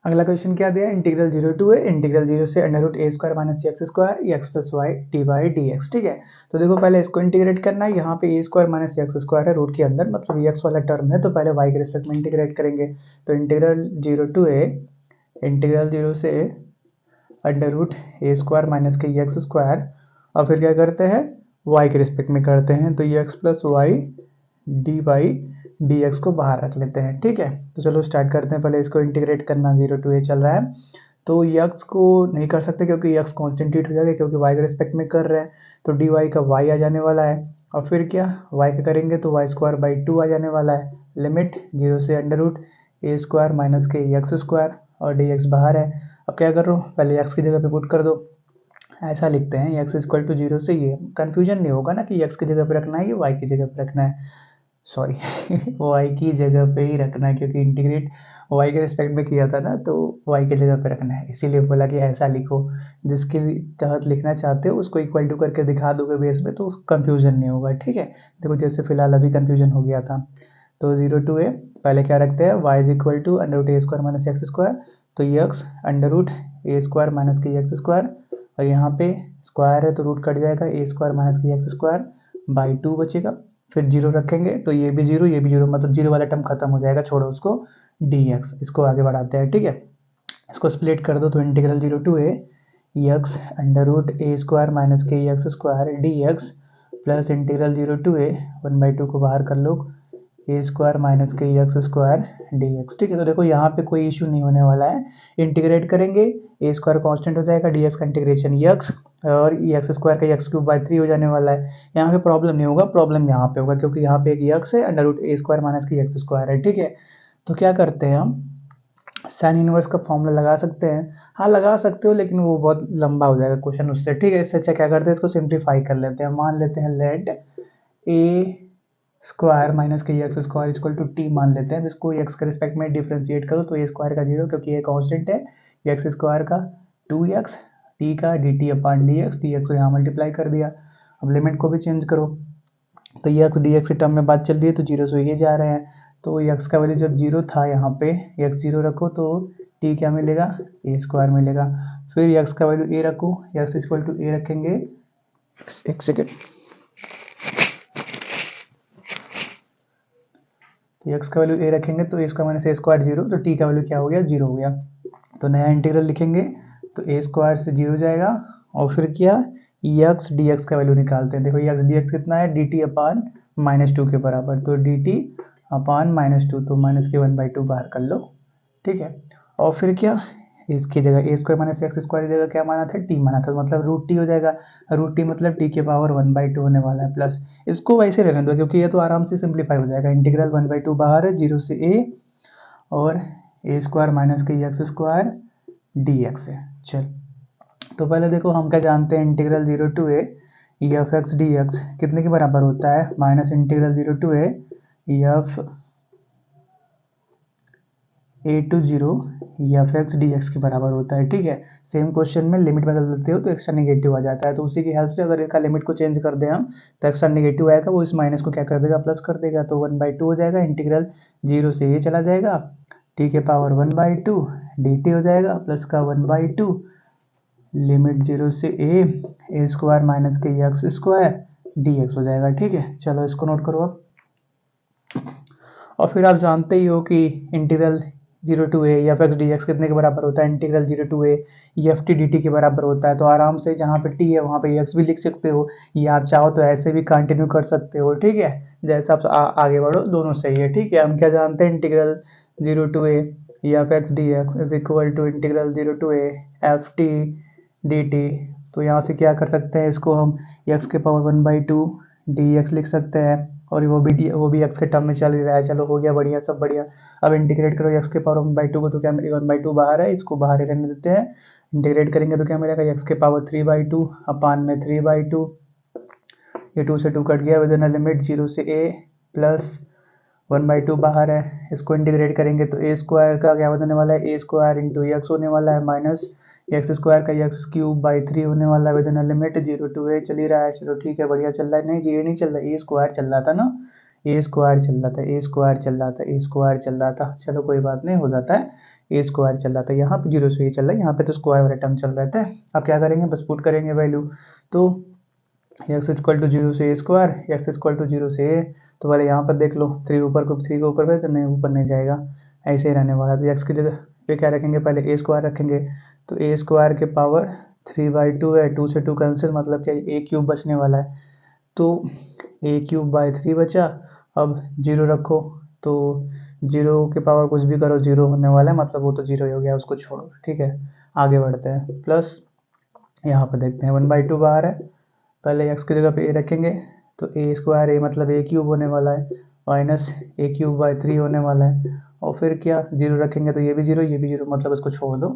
अगला क्वेश्चन क्या दिया है, इंटीग्रल 0 टू ए इंटीग्रल 0 से under root A square minus x square x plus y d by d x. ठीक है, तो देखो पहले इसको इंटीग्रेट करना है। यहाँ पे ए स्क्वायर माइनस एक्स स्क्वायर है रूट के अंदर, मतलब एक्स वाला टर्म है, तो पहले वाई के रिस्पेक्ट में इंटीग्रेट करेंगे। तो इंटीग्रल 0 टू ए इंटीग्रल 0 से अंडर रूट ए स्क्वायर माइनस के एक्स स्क्वायर, और फिर क्या करते हैं, वाई के रिस्पेक्ट में करते हैं, तो ये x plus y d by d x को बाहर रख लेते हैं। ठीक है, तो चलो स्टार्ट करते हैं। पहले इसको इंटीग्रेट करना, 0 टू ए चल रहा है, तो यक्स को नहीं कर सकते क्योंकि यक्स कॉन्स्टेंटेट हो जाएगा, क्योंकि वाई के रिस्पेक्ट में कर रहे हैं, तो डी वाई का वाई आ जाने वाला है। और फिर क्या, वाई का करेंगे तो वाई स्क्वायर बाई 2 आ जाने वाला है। लिमिट 0 से अंडर रूट ए स्क्वायर माइनस के एक्स स्क्वायर, और डी एक्स बाहर है। अब क्या कर रहा हूँ, पहले एक्स की जगह पे पुट कर दो। ऐसा लिखते हैं एक्स इक्वल टू 0 से, ये कन्फ्यूजन नहीं होगा ना कि एक्स की जगह पे रखना है, ये वाई की जगह पे रखना है, सॉरी वाई की जगह पे ही रखना है, क्योंकि इंटीग्रेट वाई के रिस्पेक्ट में किया था ना, तो वाई की जगह पे रखना है, इसीलिए बोला कि ऐसा लिखो। जिसके तहत लिखना चाहते हो उसको इक्वल टू करके दिखा दोगे बेस में, तो कंफ्यूजन नहीं होगा। ठीक है, देखो जैसे फिलहाल अभी कंफ्यूजन हो गया था। तो 0 टू ए पहले क्या रखते हैं, y is equal to under root A square minus x square, तो ये एक्स अंडर रूट ए स्क्वायर माइनस के एक्स स्क्वायर, और यहाँ पे स्क्वायर है तो रूट कट जाएगा, ए स्क्वायर माइनस के एक्स स्क्वायर बाई 2 बचेगा। फिर जीरो रखेंगे तो ये भी जीरो, ये भी जीरो, मतलब जीरो वाला टर्म खत्म हो जाएगा, छोड़ो उसको, डी एक्स, इसको आगे बढ़ाते हैं। ठीक है, इसको स्प्लिट कर दो, तो integral 0 to a x under root A square minus के x square d x plus integral 0 to a 1/2 को बाहर कर लो, ए स्क्वायर माइनस के एक्स स्क्वायर डी एक्स। ठीक है, तो देखो यहाँ पे कोई इशू नहीं होने वाला है। इंटीग्रेट करेंगे, ए स्क्वायर कॉन्स्टेंट हो जाएगा, डी एक्स का इंटीग्रेशन एक्स, और एक्स स्क्वायर का एक्स क्यूब बाई 3 हो जाने वाला है। यहाँ पे प्रॉब्लम नहीं होगा, प्रॉब्लम यहाँ पे होगा, क्योंकि यहाँ पे एक एक्स है, अंडर रूट ए स्क्वायर माइनस की एक्स स्क्वायर है। ठीक है, तो क्या करते हैं हम, साइन इनवर्स का फॉर्मूला लगा सकते हैं। हाँ लगा सकते हो, लेकिन वो बहुत लंबा हो जाएगा क्वेश्चन उससे। ठीक है, इससे अच्छा क्या करते हैं, इसको सिंप्लीफाई कर लेते हैं। मान लेते हैं लेट ए स्क्वायर माइनस के x square equal to T मान लेते हैं। इसको एक्स के रिस्पेक्ट में डिफ्रेंशिएट करो तो ए स्क्वायर का 0, क्योंकि ये कांस्टेंट है, एक्स स्क्वायर का 2x, टी का D T upon D x, d x को यहाँ मल्टीप्लाई कर दिया। अब लिमिट को भी चेंज करो, तो ये एक्स डी एक्स के टर्म में बात चल रही है, तो जीरो से ये जा रहे हैं, तो एक्स का वैल्यू जब जीरो था यहाँ पे, एक्स जीरो रखो तो टी क्या मिलेगा, ए स्क्वायर मिलेगा। फिर एक्स का वैल्यू ए रखो, एक्स इक्वल टू ए रखेंगे, एक सेकेंड, तो एक्स का वैल्यू ए रखेंगे तो a square minus A square zero, तो टी का वैल्यू क्या हो गया, जीरो हो गया। तो नया इंटीग्रल लिखेंगे, तो ए स्क्वायर से जीरो जाएगा, और फिर क्या, एक्स डी एक्स का वैल्यू निकालते हैं। देखो एक्स डी एक्स कितना है, डी टी अपान -2 के बराबर, तो डी टी अपान -2, तो माइनस के 1/2 बाहर कर लो। ठीक है, और फिर क्या, इसकी जगह ए स्क्वायर माइनस एक्स स्क्वायर की जगह क्या माना था, टी माना था, मतलब रूट टी हो जाएगा। रूट टी मतलब टी के पावर 1/2 होने वाला है, प्लस इसको वैसे रहने दो, क्योंकि ये तो आराम से सिंप्लीफाई हो जाएगा। इंटीग्रल 1/2 बाहर है, 0 से ए, और ए स्क्वायर माइनस के एक्स स्क्वायर डी एक्स है। चल, तो पहले देखो हम क्या जानते हैं, integral 0 to a f x d x कितने के बराबर होता है, minus integral 0 to a f a to 0 f x d x के बराबर होता है। ठीक है, सेम क्वेश्चन में लिमिट बदल देते हो तो एक्स्ट्रा नेगेटिव आ जाता है, तो उसी की हेल्प से अगर इसका लिमिट को चेंज कर दें हम, तो एक्स्ट्रा नेगेटिव आएगा, वो इस माइनस को क्या कर देगा, प्लस कर देगा, तो 1/2 हो जाएगा। इंटीग्रल 0 से ये चला जाएगा, टी के पावर 1/2 डी टी हो जाएगा, प्लस का 1/2 लिमिट 0 से ए स्क्वायर माइनस के एक्स स्क्वायर डी एक्स हो जाएगा। ठीक है, चलो इसको नोट करो अब। और फिर आप जानते ही हो कि integral 0 to a f x d x कितने के बराबर होता है, integral 0 to a f t d t के बराबर होता है। तो आराम से जहाँ पे टी है वहाँ पे एक्स भी लिख सकते हो, या आप चाहो तो ऐसे भी कंटिन्यू कर सकते हो। ठीक है, जैसा आप आगे बढ़ो, दोनों सही है। ठीक है, हम क्या जानते हैं, integral 0 to a f x d x is equal to integral 0 to a f t d t. तो यहाँ से क्या कर सकते हैं, इसको हम एक्स के पावर 1/2 डी एक्स लिख सकते हैं, और वो भी एक्स के टर्म में चल रहा है। चलो हो गया, बढ़िया, सब बढ़िया। अब इंटीग्रेट करो एक्स के पावर 1/2 को, तो क्या मिलेगा, 1/2 बाहर है, इसको बाहर ही रहने देते हैं। इंटीग्रेट करेंगे तो क्या मिलेगा, एक्स के पावर 3/2 अपान में 3/2, ये 2 से 2 कट गया, विद इन अ लिमिट 0 से ए, प्लस 1/2 बाहर है, इसको इंटीग्रेट करेंगे तो ए स्क्वायर का क्या होने वाला है, ए स्क्वायर इंटू एक्स होने वाला है, माइनस एक्स स्क्वायर का एक्स क्यूब बाई 3 होने वाला है, within a limit 0 to a चल ही रहा है। चलो ठीक है, बढ़िया चल रहा है, नहीं जी ये नहीं चल रहा, ए स्क्वायर चल रहा था ना, ए स्क्वायर चल रहा था, ए स्क्वायर चल रहा था, ए स्क्वायर चल रहा था, चलो कोई बात नहीं, हो जाता है। ए स्क्वायर चल रहा था, यहाँ पे 0 से ये चल रहा है, यहाँ पे तो स्क्वायर वाला टर्म चल रहा था। अब क्या करेंगे, बस पुट करेंगे वैल्यू। तो एक्स इक्वल टू 0 से a square, x equal to 0 से ए, तो पहले यहाँ पर देख लो, 3 ऊपर को 3 को ऊपर भेज, नहीं ऊपर नहीं जाएगा, ऐसे ही रहने वाला। तो एक्स की जगह पे क्या रखेंगे, पहले ए स्क्वायर रखेंगे, तो ए स्क्वायर के पावर 3/2 है, 2 से 2 कैंसिल, मतलब क्या ए क्यूब बचने वाला है, तो ए क्यूब बाई 3 बचा। अब 0 रखो, तो 0 के पावर कुछ भी करो 0 होने वाला है, मतलब वो तो 0 ही हो गया, उसको छोड़ो, ठीक है। आगे बढ़ते हैं, प्लस यहाँ पर देखते हैं 1/2 बाहर है, पहले एक्स की जगह पे ए रखेंगे, तो ए स्क्वायर ए मतलब ए क्यूब होने वाला है, माइनस ए क्यूब बाई 3 होने वाला है, और फिर क्या 0 रखेंगे तो ये भी 0, ये भी 0, मतलब इसको छोड़ दो,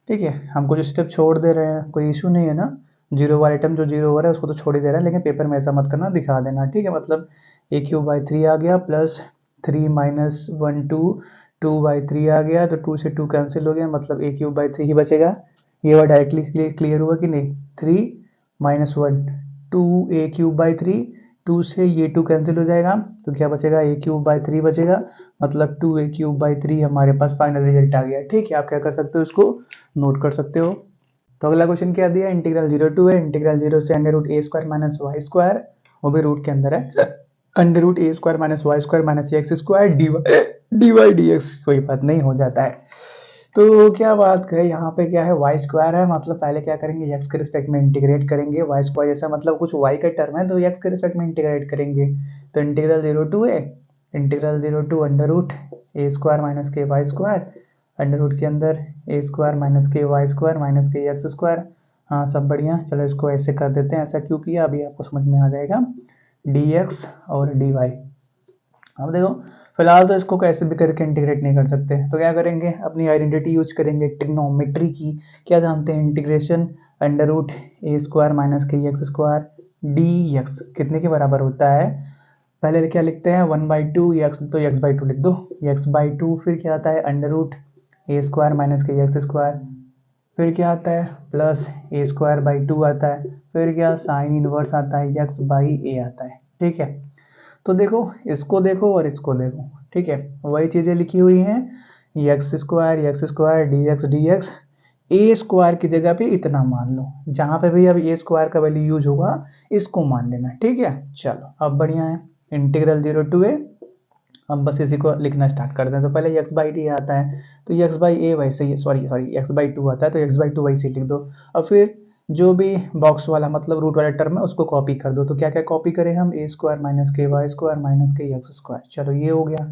ठीक है। हम कुछ स्टेप छोड़ दे रहे हैं, कोई इशू नहीं है ना, 0 वाला आइटम जो 0 हो रहा है उसको तो छोड़ ही दे रहा है, लेकिन पेपर में ऐसा मत करना, दिखा देना, ठीक है। मतलब ए क्यूब बाई 3 आ गया, प्लस 3 माइनस 1 2, 2/3 आ गया, तो 2 से 2 कैंसिल हो गया, मतलब ए क्यूब बाई 3 ही बचेगा। ये वर्ड डायरेक्टली क्लियर हुआ कि नहीं, 3 माइनस 1 2 ए क्यूब बाई 3, 2 से ये 2 कैंसिल हो जाएगा, तो क्या बचेगा, ए क्यूब बाई 3 बचेगा, मतलब 2 ए क्यूब बाई 3 हमारे पास फाइनल रिजल्ट आ गया, ठीक है। आप क्या कर सकते हो, इसको नोट कर सकते हो। तो अगला क्वेश्चन क्या दिया, इंटीग्रल 0 टू है, इंटीग्रल 0 से अंडर रूट ए स्क्वायर माइनस वाई स्क्वायर, वो भी रूट के अंदर है, अंडर रूट ए square minus y square minus x square d y d x, कोई बात नहीं, हो जाता है। तो क्या बात करें, यहाँ पे क्या है, वाई स्क्वायर है, मतलब पहले क्या करेंगे, एक्स के रिस्पेक्ट में इंटीग्रेट करेंगे, वाई स्क्वायर जैसा मतलब कुछ वाई का टर्म है, तो एक्स के रिस्पेक्ट में इंटीग्रेट करेंगे, तो इंटीग्रल 0 टू है, integral 0 to under root A square minus के वाई स्क्वायर, अंडर रूट के अंदर ए स्क्वायर माइनस के वाई स्क्वायर माइनस के एक्स स्क्वायर। हाँ सब बढ़िया, चलो इसको ऐसे कर देते हैं, ऐसा क्यों किया अभी आपको समझ में आ जाएगा, डी एक्स और डी वाई। अब देखो फिलहाल तो इसको कैसे भी करके इंटीग्रेट नहीं कर सकते, तो क्या करेंगे, अपनी आइडेंटिटी यूज करेंगे ट्रिग्नोमेट्री की, क्या जानते हैं, इंटीग्रेशन अंडर रूट ए स्क्वायर माइनस के एक्स स्क्वायर डी एक्स कितने के बराबर होता है, पहले क्या लिखते हैं 1/2 एक्स, तो x/2 लिख दो, x/2, फिर क्या आता है अंडर रूट ए स्क्वायर माइनस के एक्स स्क्वायर, फिर क्या आता है प्लस ए स्क्वायर बाई 2 आता है, फिर क्या साइन इनवर्स आता है x/a आता है, ठीक है। तो देखो इसको देखो और इसको देखो, ठीक है, वही चीज़ें लिखी हुई हैं, एक्स स्क्वायर डी एक्स, ए स्क्वायर की जगह पे इतना मान लो, जहाँ पे भी अब ए स्क्वायर का वैल्यू यूज होगा इसको मान लेना, ठीक है। चलो अब बढ़िया है, इंटीग्रल 0 टू ए, हम बस इसी को लिखना स्टार्ट करते हैं, तो पहले एक्स बाई डी आता है, तो एक्स बाई ए वैसे ही, सॉरी x/2 आता है, तो x/2 वैसे ही लिख दो, और फिर जो भी बॉक्स वाला मतलब रूट वाला टर्म है उसको कॉपी कर दो, तो क्या क्या कॉपी करें हम, ए स्क्वायर माइनस के वाई स्क्वायर माइनस के एक्स स्क्वायर, चलो ये हो गया,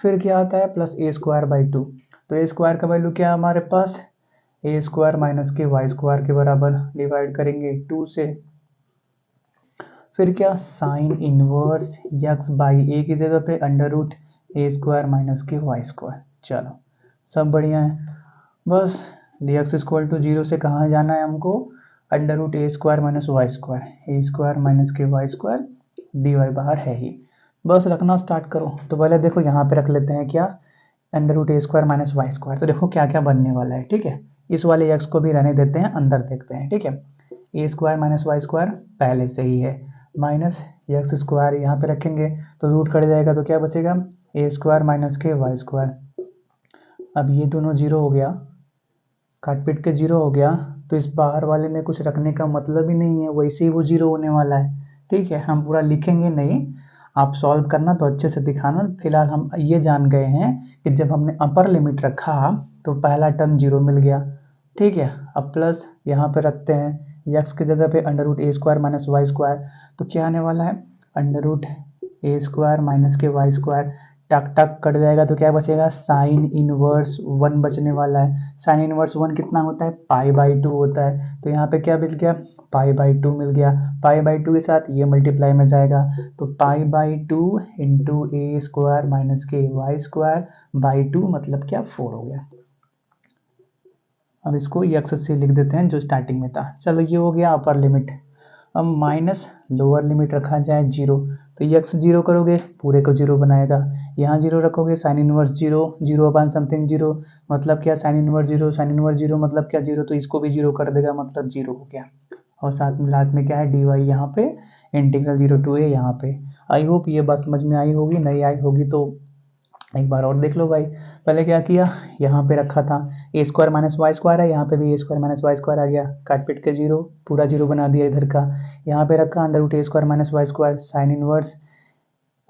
फिर क्या आता है प्लस ए स्क्वायर बाई 2, तो ए स्क्वायर का वैल्यू क्या है हमारे पास, ए स्क्वायर माइनस के वाई स्क्वायर के बराबर, डिवाइड करेंगे 2 से, फिर क्या साइन इनवर्स एक्स बाई ए की जगह पे अंडर रूट ए स्क्वायर माइनस के वाई स्क्वायर, चलो सब बढ़िया है। बस एक्स इक्वल टू 0 से कहाँ जाना है हमको, अंडर रूट ए स्क्वायर माइनस वाई स्क्वायर, ए स्क्वायर माइनस के वाई स्क्वायर, डी वाई बाहर है ही, बस रखना स्टार्ट करो। तो पहले देखो यहाँ पे रख लेते हैं क्या, अंडर रूट ए स्क्वायर माइनस वाई स्क्वायर, तो देखो क्या क्या बनने वाला है, ठीक है। इस वाले एक्स को भी रहने देते हैं, अंदर देखते हैं, ठीक है। ए स्क्वायर माइनस वाई स्क्वायर पहले से ही है, माइनस एक्स स्क्वायर यहाँ पे रखेंगे तो रूट कट जाएगा, तो क्या बचेगा, ए स्क्वायर माइनस के वाई स्क्वायर, अब ये दोनों जीरो हो गया, काट पीट के जीरो हो गया, तो इस बाहर वाले में कुछ रखने का मतलब ही नहीं है, वैसे ही वो जीरो होने वाला है, ठीक है। हम पूरा लिखेंगे नहीं, आप सॉल्व करना तो अच्छे से दिखाना, फिलहाल हम ये जान गए हैं कि जब हमने अपर लिमिट रखा तो पहला टर्म जीरो मिल गया, ठीक है। अब प्लस यहाँ पे रखते हैं एक्स की जगह पे अंडर रूट ए स्क्वायर माइनस वाई स्क्वायर, तो क्या आने वाला है, अंडर रूट ए स्क्वायर माइनस के वाई स्क्वायर, टक टक कट जाएगा, तो क्या बचेगा, साइन इनवर्स 1 बचने वाला है, साइन इनवर्स 1 कितना होता है, π/2 होता है, तो यहाँ पे क्या मिल गया, π/2 मिल गया, π/2 के साथ ये मल्टीप्लाई में जाएगा, तो π/2 इंटू ए स्क्वायर माइनस के वाई स्क्वायर बाई 2, मतलब क्या 4 हो गया। अब इसको एक्स से लिख देते हैं जो स्टार्टिंग में था, चलो ये हो गया अपर लिमिट। अब माइनस लोअर लिमिट रखा जाए 0, तो एक्स 0 करोगे पूरे को 0 बनाएगा, यहाँ 0 रखोगे साइन इनवर्स 0, 0 अपॉन समथिंग 0, मतलब क्या साइन इनवर्स 0, साइन इनवर्स 0 मतलब क्या 0, तो इसको भी 0 कर देगा, मतलब 0 हो गया, और साथ में लास्ट में क्या है डी वाई, यहाँ पे इंटीग्रल 0 टू ए यहाँ पे। आई होप ये बात समझ में आई होगी, नहीं आई होगी तो एक बार और देख लो भाई। पहले क्या किया, यहाँ पे रखा था ए स्क्वायर माइनस वाई स्क्वायर है, यहाँ पे भी a square minus y square आ गया, काट पीट के जीरो, पूरा जीरो बना दिया इधर का। यहाँ पे रखा अंडर रूट ए square minus y square sine inverse,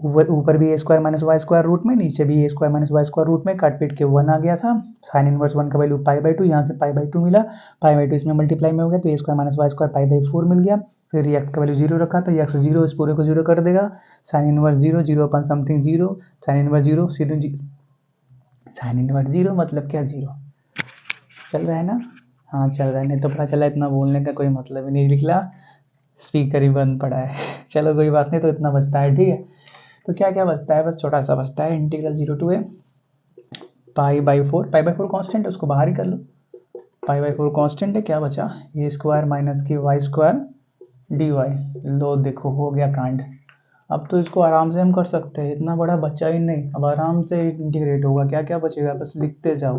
ऊपर भी a square minus y square root में, नीचे भी a square minus y square root में, काट पीट के 1 आ गया था। साइन इनवर्स 1 का वैल्यू पाई बाई 2, यहाँ से पाई बाई 2 मिला, पाई बाई 2 इसमें मल्टीप्लाई में हो गया तो a square minus y square pi by 4 मिल गया। फिर एक्स का वैल्यू जीरो रखा तो एक्स जीरो इस पूरे को जीरो कर देगा, साइन इनवर्स जीरो, जीरो अपन something zero, sine inverse zero, sine inverse zero मतलब क्या, जीरो। चल रहा है ना, हाँ चल रहा है, नहीं तो पता चला इतना बोलने का कोई मतलब ही नहीं निकला, स्पीकर ही बंद पड़ा है। चलो कोई बात नहीं, तो इतना बचता है, ठीक है। तो क्या क्या बचता है, बस छोटा सा बचता है, integral 0 to a pi by 4, pi by 4 constant है, उसको बाहर ही कर लो, पाई बाई 4 कॉन्स्टेंट है, क्या बचा ए स्क्वायर माइनस की वाई स्क्वायर डी वाई। लो देखो हो गया कांड। अब तो इसको आराम से हम कर सकते हैं, इतना बड़ा बच्चा ही नहीं, अब आराम से इंटीग्रेट होगा, क्या क्या बचेगा बस लिखते जाओ।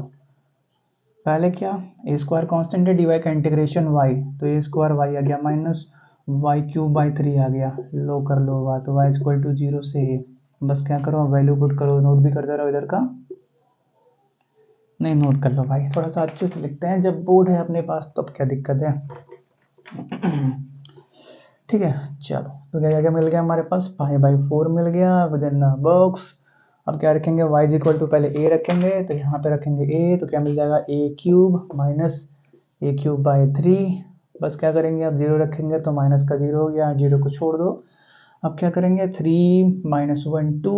पहले क्या, ए स्क्वायर कॉन्स्टेंट है, डी वाई का इंटीग्रेशन वाई, तो ए स्क्वायर वाई आ गया माइनस वाई क्यूब बाई 3 आ गया। लो कर लो बात, वाई इक्वल टू 0 से ए, बस क्या करो वैल्यू पुट करो, नोट भी करते रहो इधर का, नहीं नोट कर लो भाई, थोड़ा सा अच्छे से लिखते हैं, जब बोर्ड है अपने पास तो अब क्या दिक्कत है। ठीक है चलो, तो क्या क्या मिल गया हमारे पास, पाई बाई 4 मिल गया विद इन बॉक्स। अब क्या रखेंगे, y इज इक्वल टू पहले a रखेंगे, तो यहाँ पे रखेंगे a, तो क्या मिल जाएगा a cube minus a cube by 3, बस क्या करेंगे, अब जीरो रखेंगे तो माइनस का जीरो हो गया, जीरो को छोड़ दो। अब क्या करेंगे, 3 माइनस 1 2,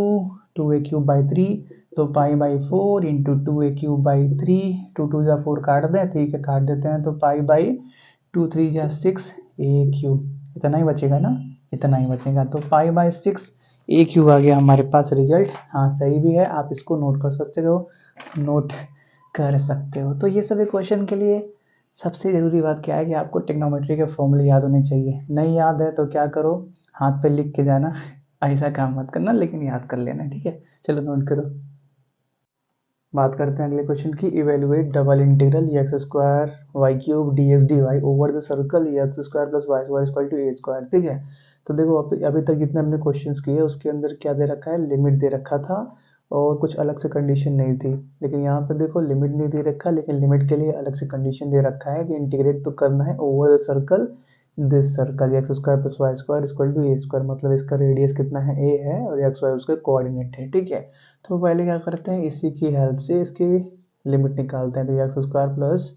2 ए क्यूब बाई 3, तो पाई by 4 into 2 A cube by 3, 2 2 जा 4 काट दें, ठीक है काट देते हैं, तो पाई बाई 2 3 जा 6 ए क्यूब, इतना ही बचेगा ना, इतना ही बचेगा, तो पाई बाई 6 ए क्यूब आ गया हमारे पास रिजल्ट। हाँ सही भी है, आप इसको नोट कर सकते हो, नोट कर सकते हो। तो ये सभी क्वेश्चन के लिए सबसे ज़रूरी बात क्या है कि आपको ट्रिग्नोमेट्री के फॉर्मूले याद होने चाहिए, नहीं याद है तो क्या करो, हाथ पे लिख के जाना, ऐसा काम मत करना, लेकिन याद कर लेना, ठीक है। चलो नोट करो। बात करते हैं अगले क्वेश्चन की, evaluate double integral x square y cube d x d y over the circle x square plus y square equal to a square, ठीक है। तो देखो अभी तक जितने हमने क्वेश्चंस किए उसके अंदर क्या दे रखा है, लिमिट दे रखा था और कुछ अलग से कंडीशन नहीं थी, लेकिन यहाँ पे देखो लिमिट नहीं दे रखा, लेकिन लिमिट के लिए अलग से कंडीशन दे रखा है कि इंटीग्रेट तो करना है over the circle this circle x square plus y square equal to a square, मतलब इसका रेडियस कितना है ए है और एक्स वाई उसके कोऑर्डिनेट है, ठीक है। तो पहले क्या करते हैं, इसी की हेल्प से इसकी लिमिट निकालते हैं, तो x square plus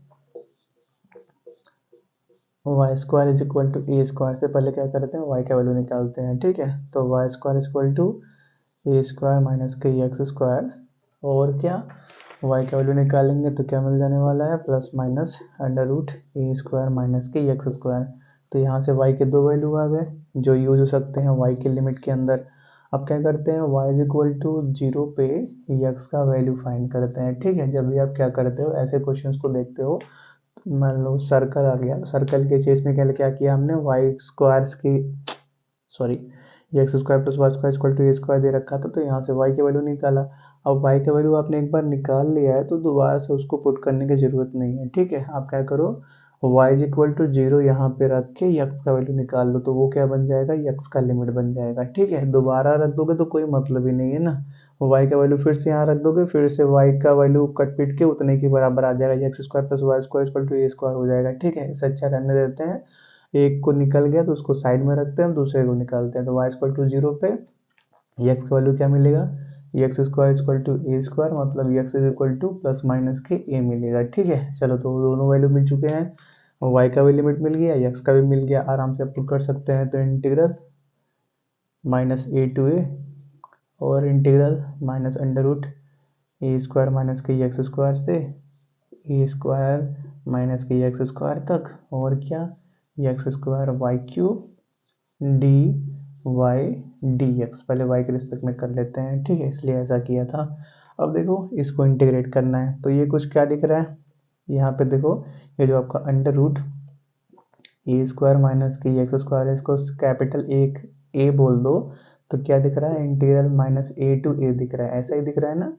y square is equal to a square से पहले क्या करते हैं, वाई का वैल्यू निकालते हैं, ठीक है। तो y square is equal to a square minus के एक्स स्क्वायर, और क्या y का वैल्यू निकालेंगे तो क्या मिल जाने वाला है, प्लस माइनस अंडर रूट ए स्क्वायर माइनस के एक्स स्क्वायर। तो यहाँ से y के दो वैल्यू आ गए जो यूज हो सकते हैं y के लिमिट के अंदर। अब क्या करते हैं, y इज इक्वल टू 0 पे x का वैल्यू फाइंड करते हैं, ठीक है। जब भी आप क्या करते हो ऐसे क्वेश्चंस को देखते हो, मान लो सर्कल आ गया, सर्कल के केस में क्या क्या किया हमने, वाई स्क्वायर की sorry x square plus y square equal to a square दे रखा था, तो यहाँ से y का वैल्यू निकाला। अब y का वैल्यू आपने एक बार निकाल लिया है तो दोबारा से उसको पुट करने की ज़रूरत नहीं है, ठीक है। आप क्या करो, y इज इक्वल टू 0 यहाँ पे रख के x का वैल्यू निकाल लो, तो वो क्या बन जाएगा, x का लिमिट बन जाएगा, ठीक है। दोबारा रख दोगे तो कोई मतलब ही नहीं है ना, y का वैल्यू फिर से यहाँ रख दोगे, फिर से y का वैल्यू कट पीट के उतने के बराबर आ जाएगा, x square plus y square equal to a square हो जाएगा, ठीक है। इससे अच्छा रहने देते हैं, एक को निकल गया तो उसको साइड में रखते हैं, दूसरे को निकालते हैं, तो वाई इक्वल टू 0 पे एक्स का वैल्यू क्या मिलेगा, x square equal to a square, मतलब x is equal to plus minus के ए मिलेगा, ठीक है। चलो तो दोनों वैल्यू मिल चुके हैं, वाई का भी लिमिट मिल गया, एक्स का भी मिल गया, आराम से पुट कर सकते हैं। तो integral minus a to a और इंटीग्रल माइनस अंडर रूट ए स्क्वायर माइनस के एक्स स्क्वायर से ए स्क्वायर माइनस के एक्स स्क्वायर तक, और क्या x square y cube d y d x, पहले वाई के रिस्पेक्ट में कर लेते हैं, ठीक है, इसलिए ऐसा किया था। अब देखो इसको इंटीग्रेट करना है, तो ये कुछ क्या दिख रहा है, यहाँ पे देखो ये जो आपका अंडर रूट ए स्क्वायर माइनस के एक्स स्क्वायर है, इसको कैपिटल एक ए बोल दो, तो क्या दिख रहा है, इंटीग्रल माइनस ए टू ए दिख रहा है, ऐसा ही दिख रहा है ना।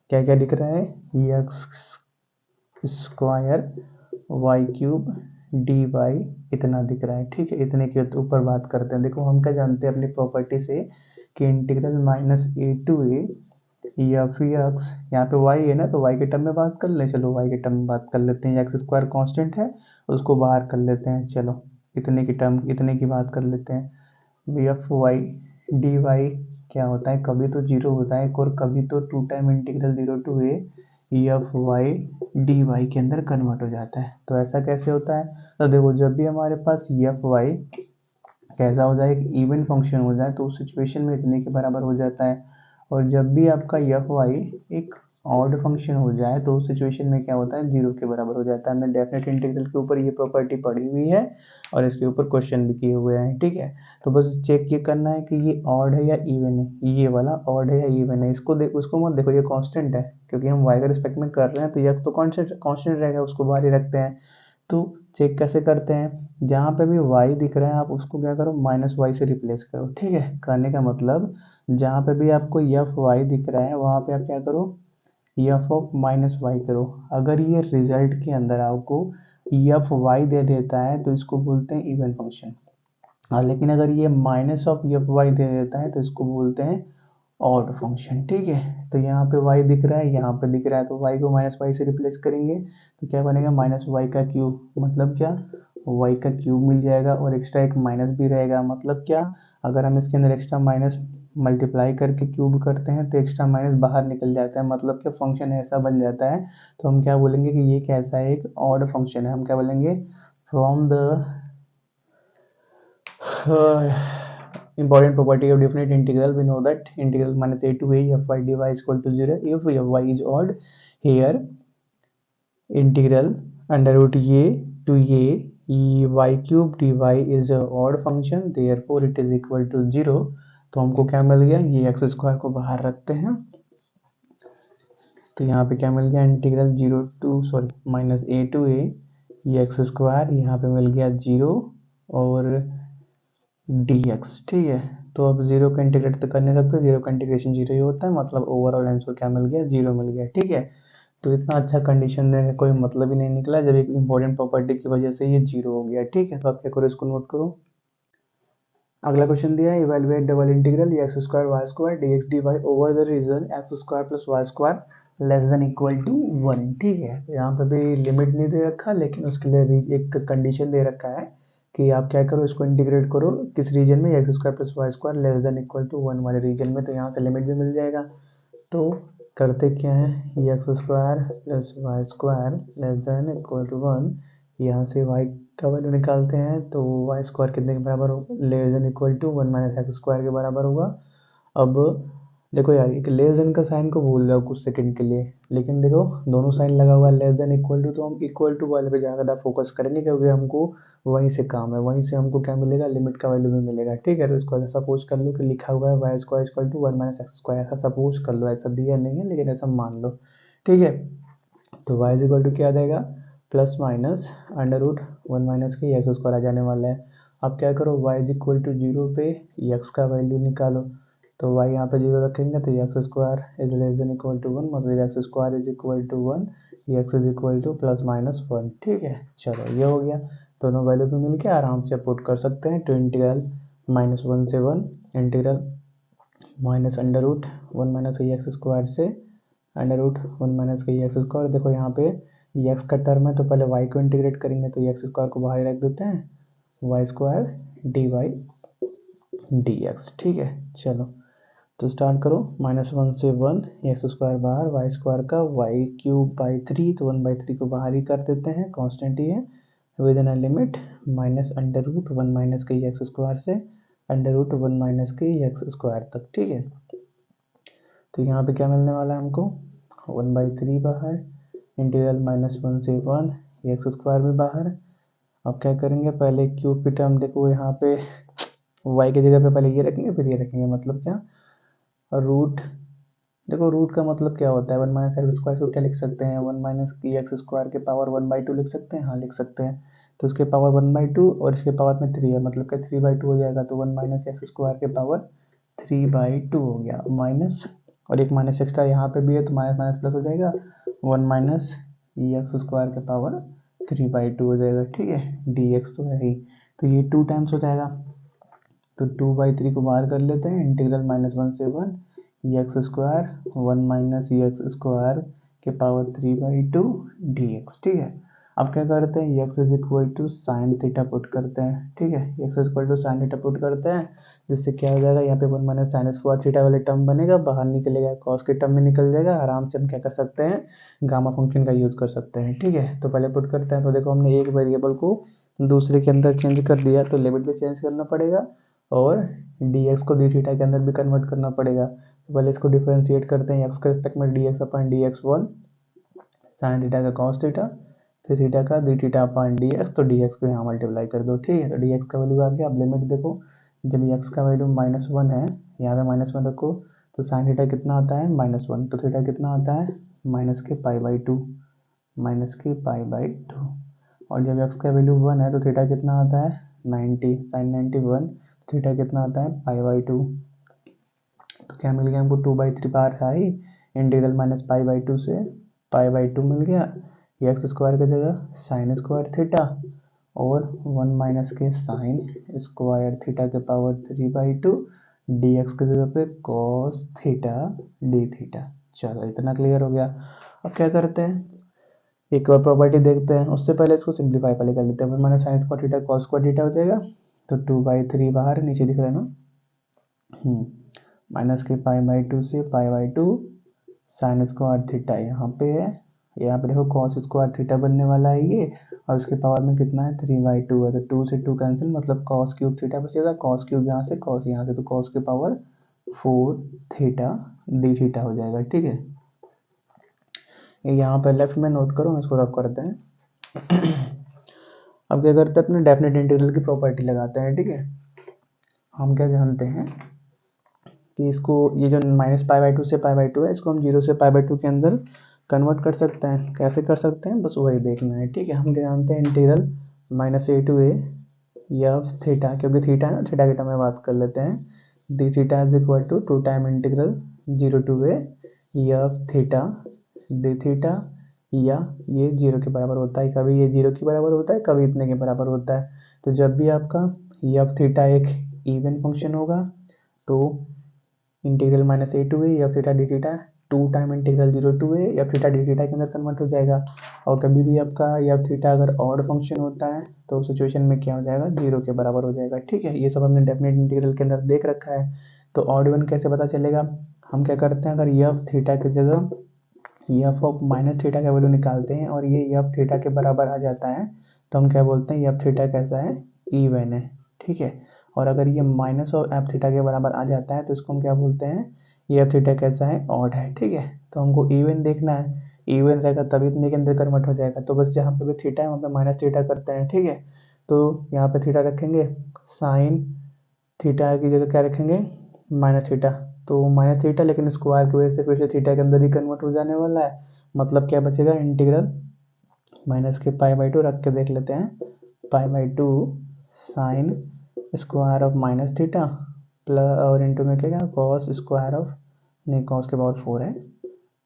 क्या क्या दिख रहा है, x square y cube d y इतना दिख रहा है, ठीक है। इतने के ऊपर बात करते हैं, देखो हम क्या जानते हैं अपनी प्रॉपर्टी से कि integral minus a to a f x, यहाँ पे वाई है ना तो वाई के टर्म में बात कर ले, चलो वाई के टर्म में बात कर लेते हैं, एक्स स्क्वायर कांस्टेंट है उसको बाहर कर लेते हैं, चलो इतने की टर्म इतने की बात कर लेते हैं। एफ वाई डी वाई क्या होता है, कभी तो जीरो होता है और कभी तो two time integral zero to a f y d y के अंदर कन्वर्ट हो जाता है। तो ऐसा कैसे होता है, तो देखो जब भी हमारे पास एफ वाई कैसा हो जाए, एक इवन फंक्शन हो जाए तो उस सिचुएशन में इतने के बराबर हो जाता है, और जब भी आपका एफ वाई एक ऑड फंक्शन हो जाए तो उस सिचुएशन में क्या होता है, जीरो के बराबर हो जाता है। हमने डेफिनेट इंटीग्रल के ऊपर ये प्रॉपर्टी पढ़ी हुई है और इसके ऊपर क्वेश्चन भी किए हुए हैं, ठीक है। तो बस चेक ये करना है कि ये ऑड है या इवन है, ये वाला ऑड है या इवन है, इसको देख उसको मत देखो, ये कांस्टेंट है क्योंकि हम वाई के रिस्पेक्ट में कर रहे हैं तो ये तो कांस्टेंट रहेगा, उसको बाहर ही रखते हैं। तो चेक कैसे करते हैं, जहाँ पे भी y दिख रहा है आप उसको क्या करो, माइनस वाई से रिप्लेस करो, ठीक है। करने का मतलब जहाँ पे भी आपको एफ वाई दिख रहा है वहाँ पे आप क्या करो, एफ ऑफ माइनस वाई करो। अगर ये रिजल्ट के अंदर आपको एफ वाई दे देता है तो इसको बोलते हैं इवन फंक्शन, हाँ, लेकिन अगर ये minus of F why they देता है तो इसको बोलते हैं ऑड फंक्शन, ठीक है। तो यहाँ पे y दिख रहा है, यहाँ पे दिख रहा है, तो y को माइनस वाई से रिप्लेस करेंगे तो क्या बनेगा, माइनस वाई का क्यूब, मतलब क्या, y का क्यूब मिल जाएगा और एक्स्ट्रा एक माइनस भी रहेगा, मतलब क्या, अगर हम इसके अंदर एक्स्ट्रा माइनस मल्टीप्लाई करके क्यूब करते हैं तो एक्स्ट्रा माइनस बाहर निकल जाता है, मतलब क्या फंक्शन ऐसा बन जाता है। तो हम क्या बोलेंगे कि ये कैसा है, एक ऑड फंक्शन है। हम क्या बोलेंगे, from the important property of definite integral, we know that integral minus a to a f y dy is equal to 0 if f y is odd. Here integral under root a to a y cube dy is a odd function, therefore it is equal to 0। तो हमको क्या मिल गया, ये x square को बाहर रखते हैं तो यहाँ पे क्या मिल गया, integral zero to sorry minus a to a ये एक्स स्क्वायर, यहाँ पे मिल गया 0 और dx, ठीक है। तो अब जीरो का इंटीग्रेट तो कर नहीं सकते, जीरो का इंटीग्रेशन जीरो ही होता है, मतलब ओवरऑल आंसर क्या मिल गया, जीरो मिल गया, ठीक है। तो इतना अच्छा कंडीशन देने का कोई मतलब ही नहीं निकला जब एक इंपॉर्टेंट प्रॉपर्टी की वजह से ये जीरो हो गया, ठीक है। तो आप क्या करो, इसको नोट करो। अगला क्वेश्चन दिया है, evaluate double integral x square y square d x d y over the region x square plus y square less than equal to 1, ठीक है। तो यहाँ पे भी लिमिट नहीं दे रखा, लेकिन उसके लिए एक कंडीशन दे रखा है कि आप क्या करो, इसको इंटीग्रेट करो किस रीजन में, x square plus y square less than equal to 1 वाले रीजन में, तो यहाँ से लिमिट भी मिल जाएगा। तो करते क्या है, x square plus y square less than equal to 1, यहाँ से y का वैल्यू निकालते हैं तो वाई स्क्वायर कितने के बराबर होगा, less than equal to 1 minus x square के बराबर होगा। अब देखो यार, एक लेस देन का साइन को भूल जाओ कुछ सेकंड के लिए, लेकिन देखो दोनों साइन लगा हुआ है लेस देन इक्वल टू, तो हम इक्वल टू वाले पे ज़्यादा फोकस करेंगे क्योंकि हमको वहीं से काम है, वहीं से हमको क्या मिलेगा, लिमिट का वैल्यू भी मिलेगा, ठीक है। तो इसको ऐसा सपोज कर लो कि लिखा हुआ है y square equal to 1 minus x square, ऐसा सपोज कर लो, ऐसा दिया नहीं है लेकिन ऐसा मान लो, ठीक है। तो वाई इज इक्वल टू क्या देगा, plus minus under root 1 minus के एक्स स्क्वायर आ जाने वाला है। अब क्या करो, वाई इज इक्वल टू 0 पे एक्स का वैल्यू निकालो, तो वाई यहाँ पे 0 रखेंगे तो x square is less than equal to 1, मतलब x square is equal to 1, x is equal to plus minus 1, ठीक है। चलो ये हो गया, दोनों वैल्यू भी मिल के आराम से पुट कर सकते हैं। तो इंटीग्रल माइनस 1 से 1 integral minus under root 1 minus के एक्स स्क्वायर से अंडर रूट 1 माइनस के एक्स स्क्वायर। देखो यहाँ पे एक्स का टर्म है तो पहले वाई को इंटीग्रेट करेंगे तो एक्स स्क्वायर को बाहर रख देते हैं, y square d y d x, ठीक है। चलो तो स्टार्ट करो, माइनस 1 से 1 एक्स स्क्वायर बाहर, वाई स्क्वायर का वाई क्यूब बाई 3, तो 1/3 को बाहर ही कर देते हैं, कॉन्स्टेंट ही है, within a limit minus under root 1 minus के एक्स स्क्वायर से अंडर रूट 1 माइनस के एक्स स्क्वायर तक, ठीक है। तो यहाँ पे क्या मिलने वाला है हमको, 1/3 बाहर, इंटीग्रल माइनस 1 से 1 एक्स स्क्वायर भी बाहर। अब क्या करेंगे, पहले क्यूब की टर्म देखो यहाँ पे y की जगह पे पहले ये रखेंगे फिर ये रखेंगे, मतलब क्या, रूट, देखो रूट का मतलब क्या होता है, 1 माइनस एक्स स्क्वायर को क्या लिख सकते हैं, 1 माइनस की एक्स स्क्वायर के पावर 1/2 लिख सकते हैं, हाँ लिख सकते हैं। तो इसके पावर 1/2 और इसके पावर में 3 है, मतलब क्या 3/2 हो जाएगा, तो 1 माइनस एक्स स्क्वायर के पावर 3/2 हो गया, माइनस और एक माइनस एक्स्ट्रा यहाँ पे भी है तो माइनस माइनस प्लस हो जाएगा, 1 माइनस एक्स स्क्वायर के पावर 3/2 हो जाएगा, ठीक है। डी एक्स तो है ही, तो ये 2 टाइम्स हो जाएगा, तो 2/3 को बाहर कर लेते हैं, इंटीग्रल -1 से 1 x square 1 minus x square के पावर 3/2 dx। ठीक है, अब क्या करते हैं, x is equal to sine theta put करते हैं। ठीक है, x is equal to sine theta put करते हैं, जिससे क्या हो जाएगा, यहाँ पे 1 माइनस साइन स्क्वायर थीटा वाले टर्म बनेगा, बाहर निकलेगा, कॉस के टर्म में निकल जाएगा। आराम से हम क्या कर सकते हैं, गामा फंक्शन का यूज़ कर सकते हैं। ठीक है, तो पहले पुट करते हैं। तो देखो हमने एक वेरिएबल को दूसरे के अंदर चेंज कर दिया, तो लिमिट भी चेंज करना पड़ेगा और dx को d थीटा के अंदर भी कन्वर्ट करना पड़ेगा। तो पहले इसको डिफरेंशिएट करते हैं, x के रिस्पेक्ट में dx अपन dx1 साइन थीटा का कॉस थीटा, फिर थीटा का डी थीटा अपॉन dx, तो dx को यहाँ मल्टीप्लाई कर दो। ठीक है, तो dx का वैल्यू आ गया। अब लिमिट देखो, जब x का वैल्यू -1 है, यहाँ पे -1 रखो, तो साइन थीटा कितना आता है, -1, तो थीटा कितना आता है, -π/2, -π/2। और जब x का वैल्यू 1 है, तो थीटा कितना आता है, 90, साइन 91, थीटा कितना आता है, π/2। तो क्या मिल गया हमको, 2/3 बाहर है ही, इंटीग्रल -π/2 से π/2 मिल गया। एक्स स्क्वायर की जगह साइन स्क्वायर थीटा और 1 माइनस के साइन स्क्वायर थीटा के पावर 3/2 dx की जगह पे cos थीटा d थीटा। चलो इतना क्लियर हो गया। अब क्या करते हैं, एक और प्रॉपर्टी देखते हैं। उससे पहले इसको सिंप्लीफाई पहले कर लेते हैं। 1 minus sine square theta cos square theta हो जाएगा, तो 2/3 बाहर, नीचे दिख रहा है ना, माइनस के π/2 से π/2 साइन स्क्वायर थीटा यहाँ पे है, यहाँ पे देखो cos स्क्वायर थीटा बनने वाला है ये, और उसके पावर में कितना है, 3/2 है, तो 2 से 2 कैंसिल, मतलब cos क्यूब थीटा बचेगा, cos क्यूब यहाँ से, cos यहाँ से, तो cos के पावर 4 थीटा डी थीटा हो जाएगा। ठीक है, ये यहाँ पे लेफ्ट में नोट करो, इसको रख करते हैं। अब क्या करते हैं, अपने डेफिनेट इंटीग्रल की प्रॉपर्टी लगाते हैं। ठीक है, हम क्या जानते हैं कि इसको, ये जो -π/2 से π/2 है, इसको हम 0 से π/2 के अंदर कन्वर्ट कर सकते हैं। कैसे कर सकते हैं, बस वही देखना है। ठीक है, हम क्या जानते हैं, integral -a to a f theta, क्योंकि थीटा है ना, थीटा के टर्म में बात कर लेते हैं, d theta is equal to 2 time integral 0 to a f theta d theta, या ये 0 के बराबर होता है, कभी ये 0 के बराबर होता है, कभी इतने के बराबर होता है। तो जब भी आपका एफ थीटा एक इवन फंक्शन होगा, तो integral -a to a f theta d theta 2 time integral 0 to a f theta d theta के अंदर कन्वर्ट हो जाएगा। और कभी भी आपका एफ थीटा अगर ऑड फंक्शन होता है, तो उस सिचुएशन में क्या हो जाएगा, 0 के बराबर हो जाएगा। ठीक है, ये सब हमने डेफिनेट इंटीग्रल के अंदर देख रखा है। तो ऑड इवन कैसे पता चलेगा, हम क्या करते हैं, अगर एफ थीटा की जगह एफ ऑफ माइनस थीटा का वैल्यू निकालते हैं और ये एफ थीटा के बराबर आ जाता है, तो हम क्या बोलते हैं, एफ थीटा कैसा है, इवन है। ठीक है, और अगर ये माइनस ऑफ एफ थीटा के बराबर आ जाता है, तो इसको हम क्या बोलते हैं, ये एफ थीटा कैसा है, ऑड है। ठीक है, तो हमको इवन देखना है, इवन रहेगा तभी इतने के अंदर कन्वर्ट हो जाएगा। तो बस जहाँ पे भी थीटा है वहाँ पे माइनस थीटा करते हैं। ठीक है, तो यहाँ पे थीटा रखेंगे, साइन थीटा की जगह क्या रखेंगे, माइनस थीटा, तो माइनस थीटा, लेकिन स्क्वायर की वजह से फिर से थीटा के अंदर ही कन्वर्ट हो जाने वाला है। मतलब क्या बचेगा, इंटीग्रल माइनस के π/2 रख के देख लेते हैं, π/2 sine square of minus theta plus, और इंटू में क्या कॉस स्क्वायर ऑफ, नहीं कॉस के पावर 4 है,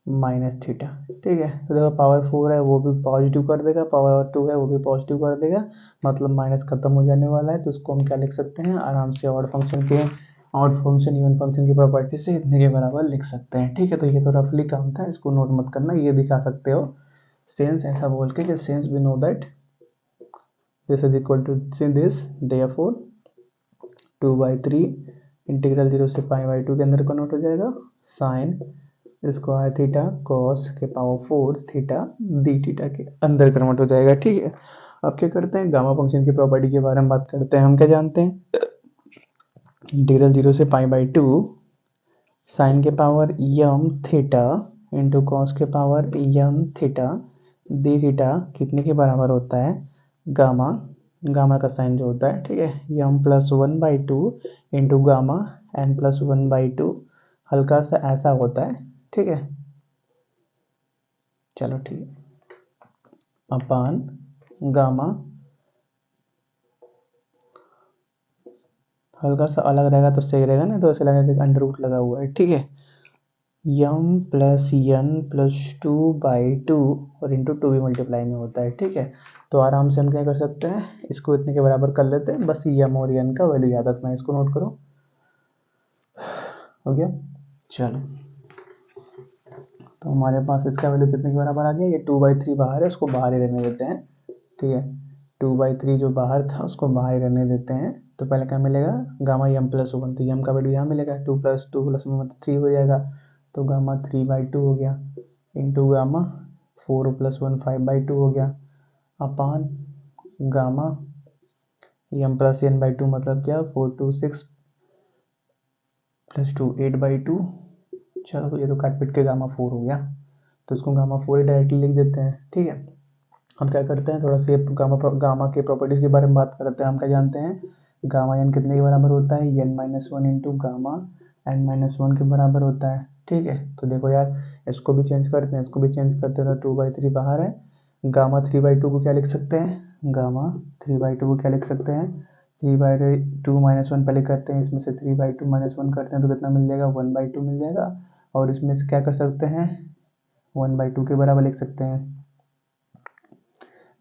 माइनस थीटा। ठीक है, तो देखो पावर 4 है वो भी पॉजिटिव कर देगा, पावर 2 है वो भी पॉजिटिव कर देगा, मतलब माइनस खत्म हो जाने वाला है। तो इसको हम क्या लिख सकते हैं, आराम से ऑड फंक्शन के, ऑड फंक्शन इवन फंक्शन की प्रॉपर्टी से इतने के बराबर लिख सकते हैं। ठीक है, तो ये तो रफली काम था, इसको नोट मत करना, ये दिखा सकते हो सेंस ऐसा बोल के कि since we know that this is equal to this, therefore 2/3 इंटीग्रल 0 से π/2 के अंदर कन्वर्ट हो जाएगा, साइन स्क्वायर थीटा कॉस के पावर 4 थीटा डी थीटा के अंदर कन्वर्ट हो जाएगा। ठीक है, अब क्या करते हैं, गामा फंक्शन की प्रॉपर्टी के बारे में बात करते हैं। हम क्या जानते हैं, इंटीग्रल 0 से π/2 साइन के पावर यम थीटा इंटू कॉस के पावर यम थीटा डी थीटा कितने के बराबर होता है, गामा, गामा का साइन जो होता है। ठीक है, m plus 1/2 into gamma n plus 1/2, हल्का सा ऐसा होता है। ठीक है, चलो ठीक है, अपान गामा, हल्का सा अलग रहेगा तो सही रहेगा ना, तो ऐसे लगेगा कि अंडर रूट लगा हुआ है। ठीक है, यम प्लस एन प्लस 2/2 और इंटू 2 भी मल्टीप्लाई में होता है। ठीक है, तो आराम से हम क्या कर सकते हैं, इसको इतने के बराबर कर लेते हैं। बस यम और एन का वैल्यू याद रखना है, इसको नोट करो। हो गया, चलो तो हमारे पास इसका वैल्यू कितने के बराबर आ गया। ये 2/3 बाहर है, उसको बाहर ही रहने देते हैं। ठीक है, 2/3 जो बाहर था उसको बाहर ही रहने देते हैं। तो पहले क्या मिलेगा, गामा यम प्लस 1, तो यम का वैल्यू यहाँ मिलेगा, 2 + 2 + 1 मतलब 3 हो जाएगा। तो गामा 3/2 हो गया, इंटू गामा 4 + 1 5/2 हो गया, अपान गामा यम प्लस n/2 मतलब क्या, 4 2 6 + 2 8/2। चलो तो ये तो काट पीट के गामा 4 हो गया, तो इसको गामा 4 ही डायरेक्टली लिख देते हैं। ठीक है, हम क्या करते हैं, थोड़ा सा गामा के प्रॉपर्टीज के बारे में बात करते हैं। हम क्या जानते हैं, गामा एन कितने के बराबर होता है, n-1 इंटू गामा n-1 के बराबर होता है। ठीक है, तो देखो यार, इसको भी चेंज करते हैं, इसको भी चेंज करते हैं। तो 2/3 बाहर है, गामा 3/2 को क्या लिख सकते हैं, गामा 3/2 को क्या लिख सकते हैं, 3/2 -1 पहले करते हैं, इसमें से 3/2 -1 करते हैं तो कितना मिल जाएगा, 1/2 मिल जाएगा। और इसमें से क्या कर सकते हैं, 1/2 के बराबर लिख सकते हैं,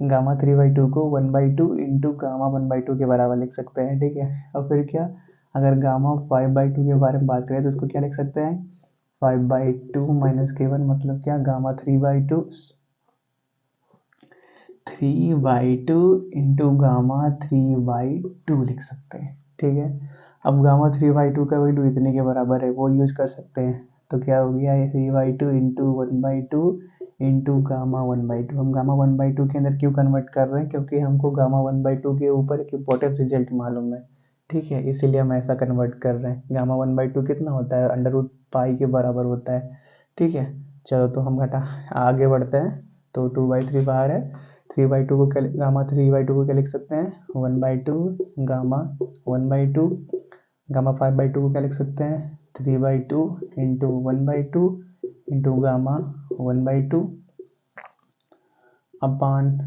गामा 3/2 को 1/2 इंटू गामा 1/2 के बराबर लिख सकते हैं। ठीक है, और फिर क्या, अगर गामा 5/2 के बारे में बात करें तो उसको क्या लिख सकते हैं, 5/2 - k1 मतलब क्या, गामा 3/2 इंटू गामा 3/2 लिख सकते हैं। ठीक है, अब गामा 3/2 का वैल्यू इतने के बराबर है, वो यूज कर सकते हैं। तो क्या हो गया, 3/2 इंटू 1/2 इंटू गामा 1/2। हम गामा 1/2 के अंदर क्यों कन्वर्ट कर रहे हैं, क्योंकि हमको गामा 1/2 के ऊपर एक इम्पोर्टेंट रिजल्ट मालूम है। ठीक है, इसीलिए हम ऐसा कन्वर्ट कर रहे हैं। गामा 1/2 कितना होता है, √π के बराबर होता है। ठीक है, चलो तो हम घटा आगे बढ़ते हैं। तो 2/3 बाहर है, 3/2 को क्या, गामा 3/2 को क्या लिख सकते हैं, 1/2 गामा 1/2, गामा 5/2 को क्या लिख सकते हैं, 3/2 इंटू 1/2 इंटू गामा 1/2 अपान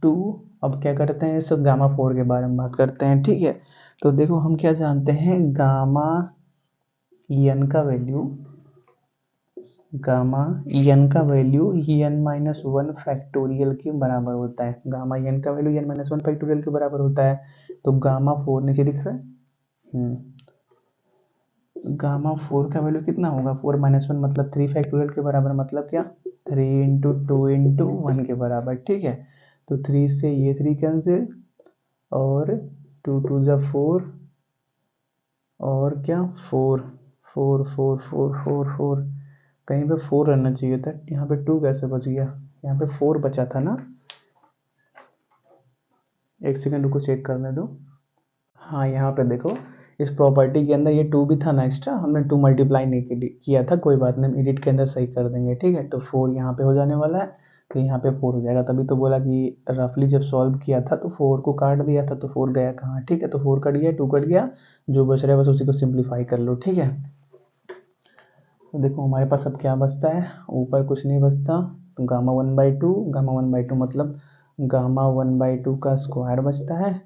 2। अब क्या करते हैं, इस गामा 4 के बारे में बात करते हैं। ठीक है, तो देखो हम क्या जानते हैं, गामा n का वैल्यू, गामा n का वैल्यू n-1 फैक्टोरियल के बराबर होता है। गामा n का वैल्यू n-1 फैक्टोरियल के बराबर होता है। तो गामा 4 नीचे दिख रहा है, गामा 4 का वैल्यू कितना होगा, 4 - 1 मतलब 3 फैक्टोरियल के बराबर, मतलब क्या, 3 इंटू 2 इंटू 1 के बराबर। ठीक है, तो 3 से ये 3 कैंसिल, और 2 2 जा 4, और क्या 4 4 4 4 4 4, कहीं पे 4 रहना चाहिए था, यहाँ पे 2 कैसे बच गया, यहाँ पे 4 बचा था ना, एक सेकंड रुको चेक करने दो। हाँ, यहाँ पे देखो, इस प्रॉपर्टी के अंदर ये 2 भी था ना एक्स्ट्रा, हमने 2 मल्टीप्लाई नहीं किया था, कोई बात नहीं, हम एडिट के अंदर सही कर देंगे। ठीक है, तो 4 यहाँ पे हो जाने वाला है, तो यहाँ पे 4 हो जाएगा। तभी तो बोला कि रफली जब सॉल्व किया था तो 4 को काट दिया था, तो 4 गया कहाँ। ठीक है, तो 4 कट गया, 2 कट गया, जो बच रहा है बस उसी को सिंप्लीफाई कर लो। ठीक है, तो देखो हमारे पास अब क्या बचता है, ऊपर कुछ नहीं बचता, तो गामा 1/2, गामा 1/2 मतलब गामा 1/2 का स्क्वायर बचता है,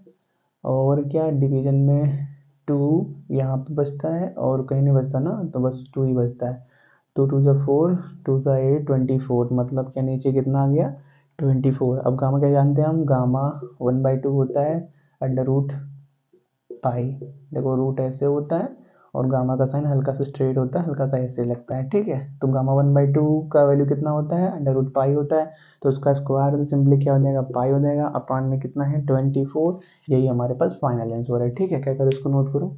और क्या डिवीजन में 2 यहाँ पे बचता है, और कहीं नहीं बचता ना, तो बस 2 ही बचता है। तो 2 जा 4, 2 जा 8 24, मतलब क्या नीचे कितना आ गया, 24। अब गामा क्या जानते हैं हम, गामा 1/2 होता है √π। देखो रूट ऐसे होता है, और गामा का साइन हल्का सा स्ट्रेट होता है, हल्का सा ऐसे लगता है। ठीक है, तो गामा 1/2 का वैल्यू कितना होता है, √π होता है, तो उसका स्क्वायर तो सिंपली क्या हो जाएगा, पाई हो जाएगा, अपान में कितना है 24। यही हमारे पास फाइनल आंसर है। ठीक है, क्या करो, इसको नोट करो।